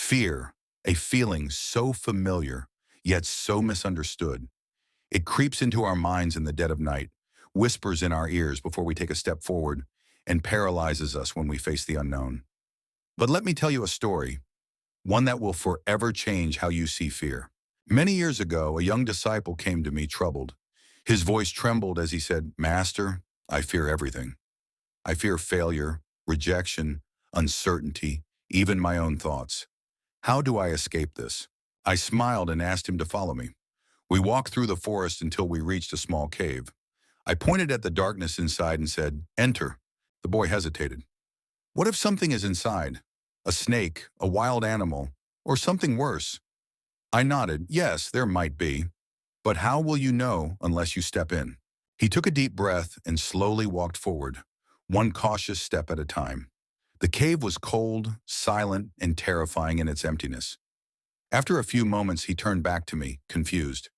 Fear, a feeling so familiar, yet so misunderstood. It creeps into our minds in the dead of night, whispers in our ears before we take a step forward, and paralyzes us when we face the unknown. But let me tell you a story, one that will forever change how you see fear. Many years ago, a young disciple came to me troubled. His voice trembled as he said, "Master, I fear everything. I fear failure, rejection, uncertainty, even my own thoughts. How do I escape this?" I smiled and asked him to follow me. We walked through the forest until we reached a small cave. I pointed at the darkness inside and said, "Enter." The boy hesitated. "What if something is inside? A snake, a wild animal, or something worse?" I nodded. "Yes, there might be. But how will you know unless you step in?" He took a deep breath and slowly walked forward, one cautious step at a time. The cave was cold, silent, and terrifying in its emptiness. After a few moments, he turned back to me, confused.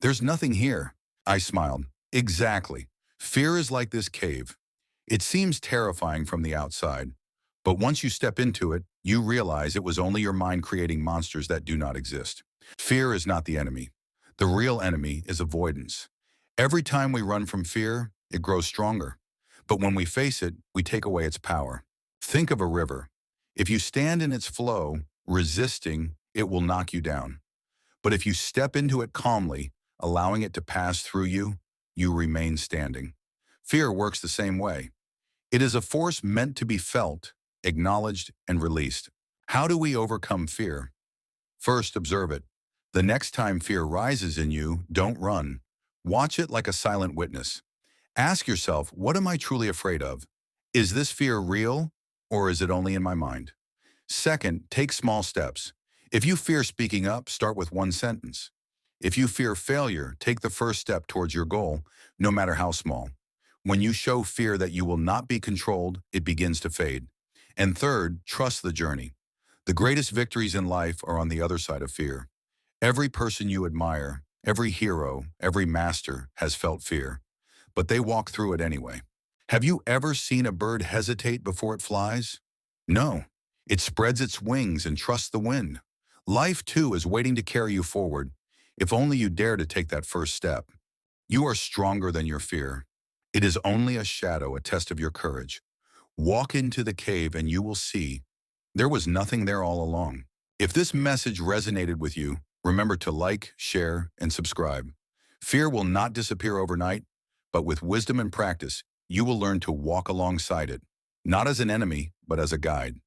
"There's nothing here." I smiled. "Exactly. Fear is like this cave. It seems terrifying from the outside, but once you step into it, you realize it was only your mind creating monsters that do not exist. Fear is not the enemy. The real enemy is avoidance. Every time we run from fear, it grows stronger. But when we face it, we take away its power. Think of a river. If you stand in its flow, resisting, it will knock you down. But if you step into it calmly, allowing it to pass through you, you remain standing. Fear works the same way. It is a force meant to be felt, acknowledged, and released. How do we overcome fear? First, observe it. The next time fear rises in you, don't run. Watch it like a silent witness. Ask yourself, what am I truly afraid of? Is this fear real, or is it only in my mind? Second, take small steps. If you fear speaking up, start with one sentence. If you fear failure, take the first step towards your goal, no matter how small. When you show fear that you will not be controlled, it begins to fade. And third, trust the journey. The greatest victories in life are on the other side of fear. Every person you admire, every hero, every master has felt fear, but they walk through it anyway. Have you ever seen a bird hesitate before it flies? No. It spreads its wings and trusts the wind. Life, too, is waiting to carry you forward, if only you dare to take that first step. You are stronger than your fear. It is only a shadow, a test of your courage. Walk into the cave and you will see there was nothing there all along. If this message resonated with you, remember to like, share, and subscribe. Fear will not disappear overnight, but with wisdom and practice, you will learn to walk alongside it, not as an enemy, but as a guide.